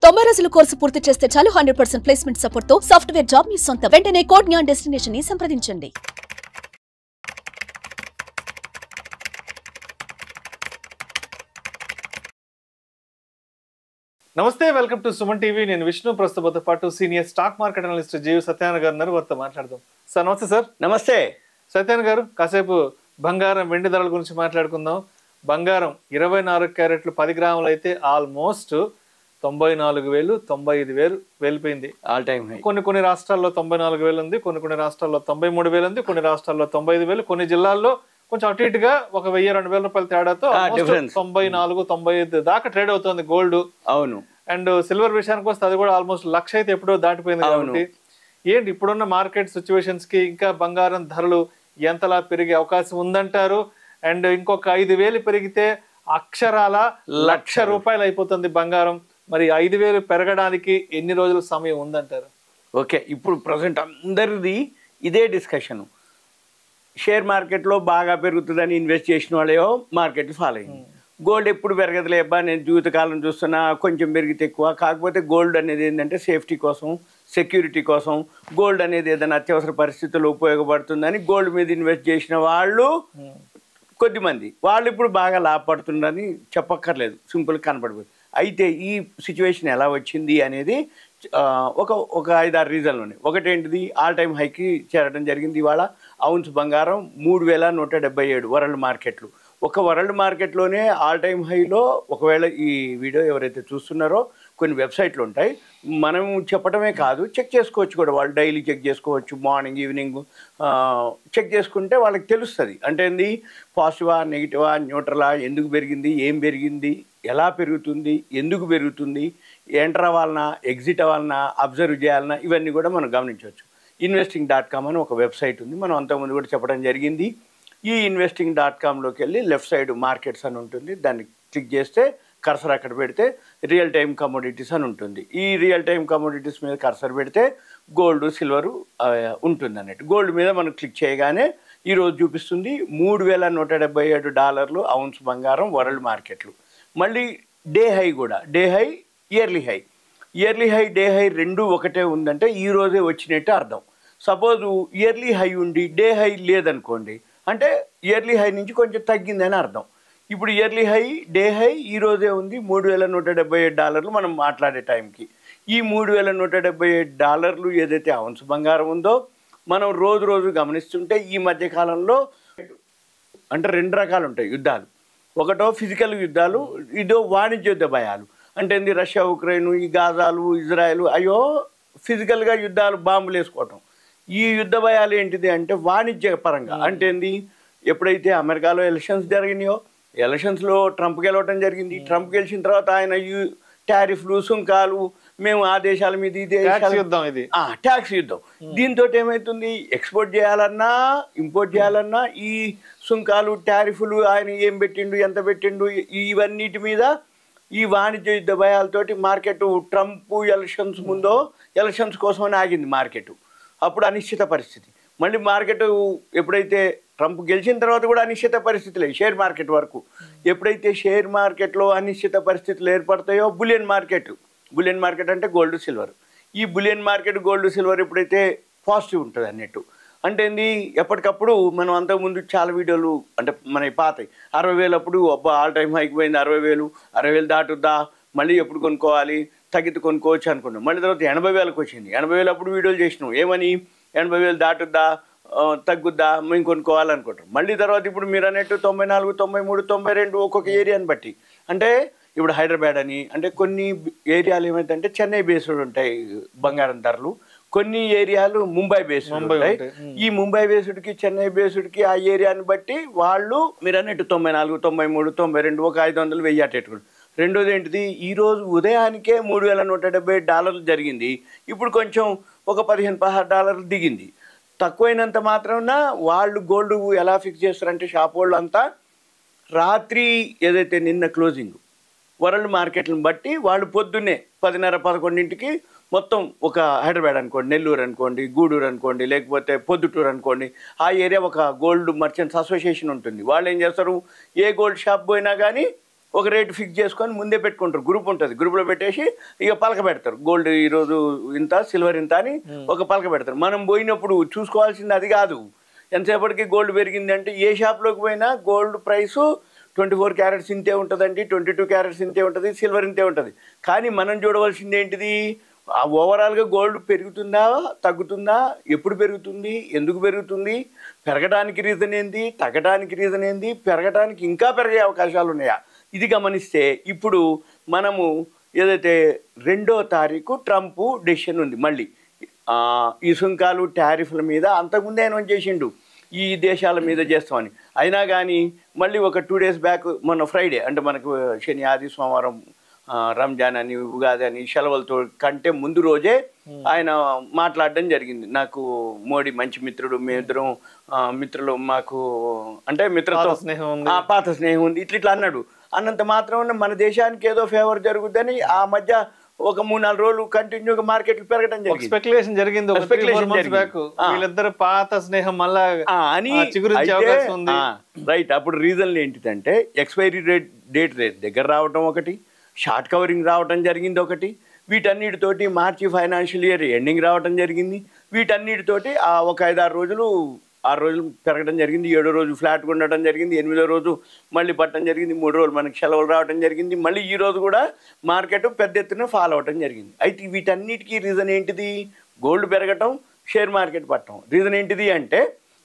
90 రోజుల కోర్సు పూర్తి చేస్తే చాలు 100% ప్లేస్మెంట్ సపోర్ట్ తో సాఫ్ట్వేర్ జాబ్ మీ సొంతం. వెంటనే కోడ్ జ్ఞాన్ డెస్టినేషన్ ని సంప్రదించండి. నమస్తే, వెల్కమ్ టు సుమన్ టీవీ. నేను విష్ణు. ప్రస్తుతంతో పాటు సీనియర్ స్టాక్ మార్కెట్ అనలిస్ట్ జీవి సత్యనారాయణ గారు ఉన్నారు. వారితో మాట్లాడదాం. సార్ నమస్తే. సార్ నమస్తే. సత్యనారాయణ గారు, కాసేపు బంగారం వెండి ధరల గురించి మాట్లాడుకుందాం. బంగారం 24 క్యారెట్లు 10 గ్రాములు అయితే ఆల్మోస్ట్ 94,000 95,000 వెళ్ళిపోయింది. All time high. కొన్ని రాష్ట్రాల్లో 94,000 ఉంది, కొన్ని రాష్ట్రాల్లో 93,000 ఉంది, కొన్ని రాష్ట్రాల్లో 95,000, కొన్ని జిల్లాల్లో కొంచెం అటు ఇటుగా 1,000-2,000 రూపాయల తేడాతో 94 95 దాకా ట్రేడ్ అవుతుంది గోల్డ్. అవును. అండ్ సిల్వర్ విషయానికి వస్తే అది కూడా ఆల్మోస్ట్ 1,00,000 అయితే ఎప్పుడో దాటిపోయింది. కాబట్టి ఏంటి ఇప్పుడున్న మార్కెట్ సిచ్యువేషన్స్ కి ఇంకా బంగారం ధరలు ఎంతలా పెరిగే అవకాశం ఉందంటారు? అండ్ ఇంకొక 5,000 పెరిగితే అక్షరాల 1,00,000 రూపాయలు అయిపోతుంది బంగారం. మరి 5,000 పెరగడానికి ఎన్ని రోజుల సమయం ఉందంటారు? ఓకే, ఇప్పుడు ప్రజెంట్ అందరిది ఇదే డిస్కషన్. షేర్ మార్కెట్లో బాగా పెరుగుతుందని ఇన్వెస్ట్ చేసిన వాళ్ళేమో మార్కెట్ ఫాలో అయింది. గోల్డ్ ఎప్పుడు పెరగదులే అబ్బా, నేను జీవితకాలం చూస్తున్నా, కొంచెం పెరిగితే ఎక్కువ. కాకపోతే గోల్డ్ అనేది ఏంటంటే సేఫ్టీ కోసం, సెక్యూరిటీ కోసం, గోల్డ్ అనేది ఏదైనా అత్యవసర పరిస్థితుల్లో ఉపయోగపడుతుందని గోల్డ్ మీద ఇన్వెస్ట్ చేసిన వాళ్ళు కొద్దిమంది. వాళ్ళు ఇప్పుడు బాగా లాభపడుతుందని చెప్పక్కర్లేదు, సింపుల్ కనపడిపోయింది. అయితే ఈ సిచ్యువేషన్ ఎలా వచ్చింది అనేది ఒక 5-6 రీజన్లు ఉన్నాయి. ఒకటేంటిది, ఆల్ టైమ్ హైకి చేరడం జరిగింది. ఇవాళ ఔన్స్ బంగారం 3,177 వరల్డ్ మార్కెట్లు. ఒక వరల్డ్ మార్కెట్లోనే ఆల్ టైమ్ హైలో. ఒకవేళ ఈ వీడియో ఎవరైతే చూస్తున్నారో కొన్ని వెబ్సైట్లు ఉంటాయి, మనం చెప్పడమే కాదు, చెక్ చేసుకోవచ్చు కూడా. వాళ్ళు డైలీ చెక్ చేసుకోవచ్చు, మార్నింగ్ ఈవినింగ్ చెక్ చేసుకుంటే వాళ్ళకి తెలుస్తుంది. అంటే ఏంది, పాజిటివా నెగిటివా న్యూట్రలా, ఎందుకు పెరిగింది, ఏం పెరిగింది, ఎలా పెరుగుతుంది, ఎందుకు పెరుగుతుంది, ఎంటర్ అవ్వాలన్నా ఎగ్జిట్ అవ్వాలన్నా అబ్జర్వ్ చేయాలన్నా ఇవన్నీ కూడా మనం గమనించవచ్చు. investing.com అని ఒక వెబ్సైట్ ఉంది, మనం అంతకుముందు కూడా చెప్పడం జరిగింది. ఈ investing.comలోకి వెళ్ళి లెఫ్ట్ సైడ్ మార్కెట్స్ అని ఉంటుంది, దాన్ని క్లిక్ చేస్తే కర్సర్ అక్కడ పెడితే రియల్ టైమ్ కమోడిటీస్ అని ఉంటుంది. ఈ రియల్ టైమ్ కమోడిటీస్ మీద కర్సర్ పెడితే గోల్డ్ సిల్వరు ఉంటుంది అన్నట్టు. గోల్డ్ మీద మనం క్లిక్ చేయగానే ఈరోజు చూపిస్తుంది $3,177 ఔన్స్ బంగారం వరల్డ్ మార్కెట్లు. మళ్ళీ డే హై కూడా, day high yearly high, day high రెండు ఒకటే ఉందంటే ఈరోజే వచ్చినట్టు అర్థం. సపోజు ఇయర్లీ హై ఉండి డే హై లేదనుకోండి, అంటే ఇయర్లీ హై నుంచి కొంచెం తగ్గిందని అర్థం. ఇప్పుడు ఇయర్లీ హై, డే హై ఈరోజే ఉంది $3,177 మనం మాట్లాడే టైంకి. ఈ $3,177 ఏదైతే ఔన్స్ బంగారం ఉందో మనం రోజు గమనిస్తుంటే ఈ మధ్యకాలంలో అంటే 2 రకాలు ఉంటాయి యుద్ధాలు. ఒకటో ఫిజికల్ యుద్ధాలు, ఇదో వాణిజ్య యుద్ధ భయాలు. అంటే ఏంది, రష్యా ఉక్రెయిన్, ఈ గాజాలు ఇజ్రాయెల్, అయ్యో ఫిజికల్గా యుద్ధాలు, బాంబులు వేసుకోవటం. ఈ యుద్ధ భయాలు ఏంటిది అంటే వాణిజ్య పరంగా. అంటే ఏంది, ఎప్పుడైతే అమెరికాలో ఎలక్షన్స్ జరిగినాయో, ఎలక్షన్స్లో ట్రంప్ గెలవటం జరిగింది. ట్రంప్ గెలిచిన తర్వాత ఆయన టారిఫ్లు, సుంకాలు, మేము ఆ దేశాల మీద ఈ ట్యాక్స్ యుద్ధం. దీంతో ఏమవుతుంది, ఎక్స్పోర్ట్ చేయాలన్నా ఇంపోర్ట్ చేయాలన్నా ఈ సుంకాలు, టారిఫ్లు, ఆయన ఏం పెట్టిండు, ఎంత పెట్టిండు, ఇవన్నిటి మీద ఈ వాణిజ్య యుద్ధ భయాలతోటి మార్కెట్ ట్రంప్ ఎలక్షన్స్ ముందో ఎలక్షన్స్ కోసమని ఆగింది మార్కెట్. అప్పుడు అనిశ్చిత పరిస్థితి. మళ్ళీ మార్కెట్ ఎప్పుడైతే ట్రంప్ గెలిచిన తర్వాత కూడా అనిశ్చిత పరిస్థితులే షేర్ మార్కెట్ వరకు. ఎప్పుడైతే షేర్ మార్కెట్లో అనిశ్చిత పరిస్థితులు ఏర్పడతాయో బులియన్ మార్కెట్ అంటే గోల్డ్ సిల్వర్, ఈ బులియన్ మార్కెట్ గోల్డ్ సిల్వర్ ఎప్పుడైతే పాజిటివ్ ఉంటుంది అన్నట్టు. అంటే ఏంది, ఎప్పటికప్పుడు మనం అంతకుముందు చాలా వీడియోలు అంటే మన పాతాయి. 60,000 అప్పుడు అబ్బా ఆల్ టైమ్ హైకి పోయింది, 60,000 దాటుద్దా, మళ్ళీ ఎప్పుడు కొనుక్కోవాలి, తగ్గితే కొనుక్కోవచ్చు అనుకున్నాం. మళ్ళీ తర్వాత 80,000కి వచ్చింది. 80,000 అప్పుడు వీడియోలు చేసినాం, ఏమని 80,000 దాటుద్దా, తగ్గుద్దా, మేము కొనుక్కోవాలనుకుంటాం. మళ్ళీ తర్వాత ఇప్పుడు మీరు అన్నట్టు 94, 93, 92 ఒక్కొక్క ఏరియాని బట్టి. అంటే ఇప్పుడు హైదరాబాద్ అని, అంటే కొన్ని ఏరియాలు ఏమైందంటే చెన్నై బేస్డ్ ఉంటాయి బంగారం ధరలు, కొన్ని ఏరియాలు ముంబై బేస్డ్ ఉంటాయి. ఈ ముంబై బేస్డ్కి, చెన్నై బేస్డ్కి ఆ ఏరియాని బట్టి వాళ్ళు మీరు అన్నట్టు 94, 93, 92 ఒక 500, 1000 అట్టేట్టుకోండి. రెండోది ఏంటిది, ఈరోజు ఉదయానికే $3,177 జరిగింది. ఇప్పుడు కొంచెం ఒక $15-16 దిగింది. తక్కువైనంత మాత్రాన వాళ్ళు గోల్డ్ ఎలా ఫిక్స్ చేస్తారంటే షాప్ వాళ్ళు అంతా రాత్రి ఏదైతే నిన్న క్లోజింగ్ వరల్డ్ మార్కెట్లను బట్టి వాళ్ళు పొద్దున్నే 10:30-11కి మొత్తం ఒక హైదరాబాద్ అనుకోండి, నెల్లూరు అనుకోండి, గూడూరు అనుకోండి, లేకపోతే పొద్దుటూరు అనుకోండి, ఆ ఏరియా ఒక గోల్డ్ మర్చెంట్స్ అసోసియేషన్ ఉంటుంది. వాళ్ళు ఏం చేస్తారు, ఏ గోల్డ్ షాప్ పోయినా కానీ ఒక రేటు ఫిక్స్ చేసుకొని ముందే పెట్టుకుంటారు. గ్రూప్ ఉంటుంది, గ్రూప్లో పెట్టేసి ఇక పలక పెడతారు. గోల్డ్ ఈరోజు ఇంత, సిల్వర్ ఇంత అని ఒక పలక పెడతారు. మనం పోయినప్పుడు చూసుకోవాల్సింది అది కాదు. ఎంతసేపటికి గోల్డ్ పెరిగింది అంటే ఏ షాప్లోకి పోయినా గోల్డ్ ప్రైసు 24 క్యారెట్స్ ఇంతే ఉంటుందండి, 22 క్యారెట్స్ ఇంతే ఉంటుంది, సిల్వర్ ఇంతే ఉంటుంది. కానీ మనం చూడవలసింది ఏంటిది, ఓవరాల్గా గోల్డ్ పెరుగుతుందా తగ్గుతుందా, ఎప్పుడు పెరుగుతుంది, ఎందుకు పెరుగుతుంది, పెరగడానికి రీజన్ ఏంది, తగ్గడానికి రీజన్ ఏంది, పెరగడానికి ఇంకా పెరిగే అవకాశాలు ఉన్నాయా, ఇది గమనిస్తే ఇప్పుడు మనము ఏదైతే 2వ తారీఖు ట్రంప్ డెసిషన్ ఉంది. మళ్ళీ ఈ సుంకాలు టారిఫ్ల మీద అంతకుముందే అనౌన్స్ చేసిండు ఈ దేశాల మీద చేస్తామని. అయినా కానీ మళ్ళీ ఒక 2 days బ్యాక్ మొన్న ఫ్రైడే అంటే మనకు శని ఆది సోమవారం రంజాన్ అని ఉగాది అని సెలవులతో కంటే ముందు రోజే ఆయన మాట్లాడడం జరిగింది. నాకు మోడీ మంచి మిత్రుడు, మేమిద్దరం మిత్రులు, మాకు అంటే మిత్రతో పాత స్నేహం ఉంది, ఇట్లా అన్నాడు. అన్నంత మాత్రం మన దేశానికి ఏదో ఫేవర్ జరుగుద్దని ఆ మధ్య ఒక 3-4 రోజులు కంటిన్యూగా మార్కెట్ పెరగడం జరిగింది. స్పెక్యులేషన్ జరిగింది. వీళ్ళిద్దరు పాత స్నేహం మళ్ళా అని రైట్. అప్పుడు రీజన్ ఏంటిదంటే ఎక్స్పైరీ డేట్ దగ్గర రావటం ఒకటి, షార్ట్ కవరింగ్ రావటం జరిగింది ఒకటి, వీటన్నిటితోటి మార్చి ఫైనాన్షియల్ ఇయర్ ఎండింగ్ రావటం జరిగింది. వీటన్నిటితోటి ఒక 5-6 రోజులు 6 రోజులు పెరగడం జరిగింది. 7వ రోజు ఫ్లాట్గా ఉండటం జరిగింది. 8వ రోజు మళ్ళీ పట్టడం జరిగింది. 3 రోజులు మనకి సెలవులు రావడం జరిగింది. మళ్ళీ ఈ రోజు కూడా మార్కెట్ పెద్ద ఎత్తున ఫాలో అవటం జరిగింది. అయితే వీటన్నిటికీ రీజన్ ఏంటిది, గోల్డ్ పెరగటం, షేర్ మార్కెట్ పట్టడం. రీజన్ ఏంటిది అంటే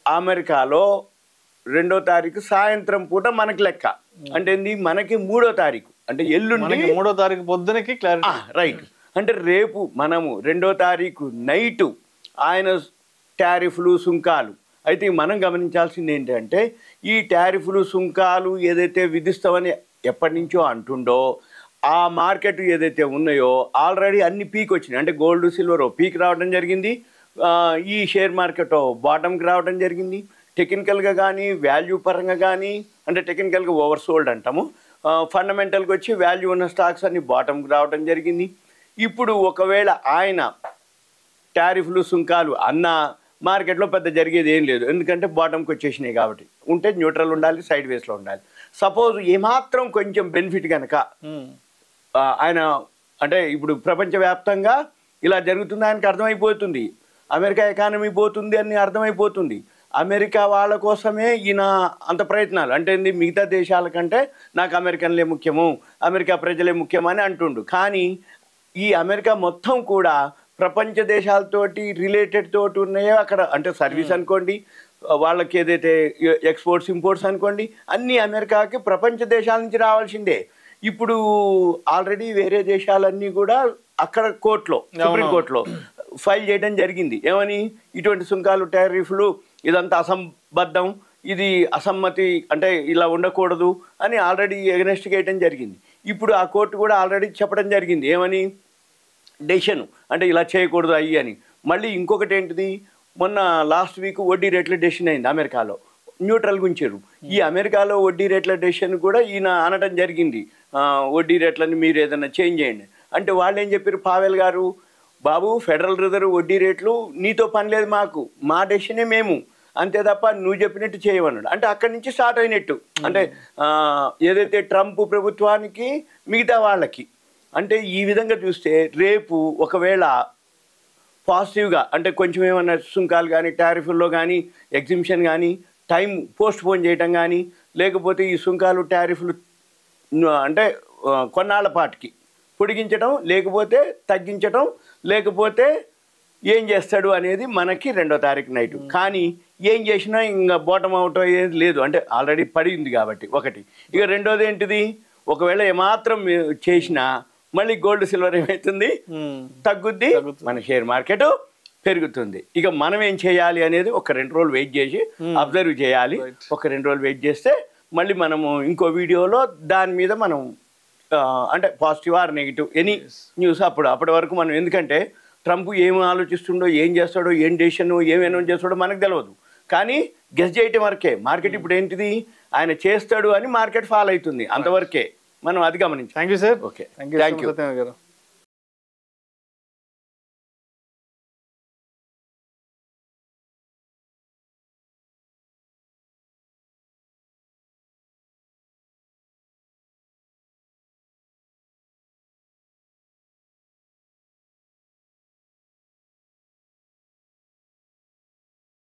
అమెరికాలో 2వ తారీఖు సాయంత్రం పూట మనకి లెక్క అంటే ఏంది, మనకి 3వ తారీఖు అంటే ఎల్లుండి 3వ తారీఖు పొద్దునకి క్లారిటీ. రైట్. అంటే రేపు మనము 2వ తారీఖు నైటు ఆయన టారిఫ్లు సుంకాలు. అయితే మనం గమనించాల్సింది ఏంటంటే ఈ టారిఫ్లు సుంకాలు ఏదైతే విధిస్తామని ఎప్పటి నుంచో అంటుండో ఆ మార్కెట్ ఏదైతే ఉన్నాయో ఆల్రెడీ అన్ని పీక్ వచ్చినాయి. అంటే గోల్డ్ సిల్వర్ పీక్ రావడం జరిగింది, ఈ షేర్ మార్కెట్ బాటంకి రావడం జరిగింది. టెక్నికల్గా కానీ వాల్యూ పరంగా కానీ, అంటే టెక్నికల్గా ఓవర్ సోల్డ్ అంటాము, ఫండమెంటల్గా వచ్చి వాల్యూ ఉన్న స్టాక్స్ అన్ని బాటంకి రావడం జరిగింది. ఇప్పుడు ఒకవేళ ఆయన టారిఫ్లు సుంకాలు అన్న మార్కెట్లో పెద్ద జరిగేది ఏం లేదు, ఎందుకంటే బాటంకి వచ్చేసినాయి కాబట్టి. ఉంటే న్యూట్రల్ ఉండాలి, సైడ్ వేస్లో ఉండాలి. సపోజ్ ఏమాత్రం కొంచెం బెనిఫిట్ కనుక ఆయన అంటే ఇప్పుడు ప్రపంచవ్యాప్తంగా ఇలా జరుగుతుంది ఆయనకు అర్థమైపోతుంది, అమెరికా ఎకానమీ పోతుంది అని అర్థమైపోతుంది. అమెరికా వాళ్ళ కోసమే ఈయన అంత ప్రయత్నాలు. అంటే మిగతా దేశాల కంటే నాకు అమెరికన్లే ముఖ్యము, అమెరికా ప్రజలే ముఖ్యమని అంటుండు. కానీ ఈ అమెరికా మొత్తం కూడా ప్రపంచ దేశాలతోటి రిలేటెడ్ తోటి ఉన్నాయో అక్కడ, అంటే సర్వీస్ అనుకోండి, వాళ్ళకి ఏదైతే ఎక్స్పోర్ట్స్ ఇంపోర్ట్స్ అనుకోండి, అన్నీ అమెరికాకి ప్రపంచ దేశాల నుంచి రావాల్సిందే. ఇప్పుడు ఆల్రెడీ వేరే దేశాలన్నీ కూడా అక్కడ కోర్టులో, సుప్రీంకోర్టులో ఫైల్ చేయడం జరిగింది. ఏమని, ఇటువంటి సుంకాలు టారిఫ్లు ఇదంతా అసంబద్ధం, ఇది అసమ్మతి, అంటే ఇలా ఉండకూడదు అని ఆల్రెడీ ఎగనెస్ట్ చేయడం జరిగింది. ఇప్పుడు ఆ కోర్టు కూడా ఆల్రెడీ చెప్పడం జరిగింది. ఏమని, డెసిషన్ అంటే ఇలా చేయకూడదు అయ్యి అని. మళ్ళీ ఇంకొకటి ఏంటిది, మొన్న లాస్ట్ వీక్ వడ్డీ రేట్ల డెసిషన్ అయింది అమెరికాలో, న్యూట్రల్గా ఉంచారు. ఈ అమెరికాలో వడ్డీ రేట్ల డెసిషన్ కూడా ఈయన అనడం జరిగింది, వడ్డీ రేట్లని మీరు ఏదైనా చేంజ్ చేయండి అంటే. వాళ్ళు ఏం చెప్పారు, పావెల్ గారు, బాబు ఫెడరల్ రిజర్వ్ వడ్డీ రేట్లు నీతో పని లేదు, మాకు మా డెసిషనే మేము, అంతే తప్ప నువ్వు చెప్పినట్టు చేయమన్నాడు. అంటే అక్కడి నుంచి స్టార్ట్ అయినట్టు, అంటే ఏదైతే ట్రంప్ ప్రభుత్వానికి మిగతా వాళ్ళకి. అంటే ఈ విధంగా చూస్తే రేపు ఒకవేళ పాజిటివ్గా అంటే కొంచెం ఏమన్నా సుంకాలు కానీ టారిఫ్ల్లో కానీ ఎగ్జిబిషన్ కానీ టైం పోస్ట్ పోన్ చేయటం కానీ, లేకపోతే ఈ సుంకాలు టారిఫ్లు అంటే కొన్నాళ్ళ పాటికి పొడిగించడం, లేకపోతే తగ్గించడం, లేకపోతే ఏం చేస్తాడు అనేది మనకి 2వ తారీఖు నైటు. కానీ ఏం చేసినా ఇంకా బాటమ్ అవుట్ అయ్యేది లేదు, అంటే ఆల్రెడీ పడింది కాబట్టి ఒకటి. ఇక రెండోది ఏంటిది, ఒకవేళ ఏమాత్రం చేసినా మళ్ళీ గోల్డ్ సిల్వర్ ఏమవుతుంది, తగ్గుద్ది, మన షేర్ మార్కెట్ పెరుగుతుంది. ఇక మనం ఏం చేయాలి అనేది ఒక 2 రోజులు వెయిట్ చేసి అబ్జర్వ్ చేయాలి. ఒక 2 రోజులు వెయిట్ చేస్తే మళ్ళీ మనము ఇంకో వీడియోలో దాని మీద మనం అంటే positive or negative any news అప్పటి వరకు మనం, ఎందుకంటే ట్రంప్ ఏం ఆలోచిస్తుండో, ఏం చేస్తాడో, ఏం డెసిషన్, ఏం అనౌన్స్ చేస్తాడో మనకు తెలియదు. కానీ గెస్ చేయటం వరకే. మార్కెట్ ఇప్పుడు ఏంటిది, ఆయన చేస్తాడు అని మార్కెట్ ఫాలో అవుతుంది, అంతవరకే మనం అది గమనించాం. Thank you sir. Okay, thank you.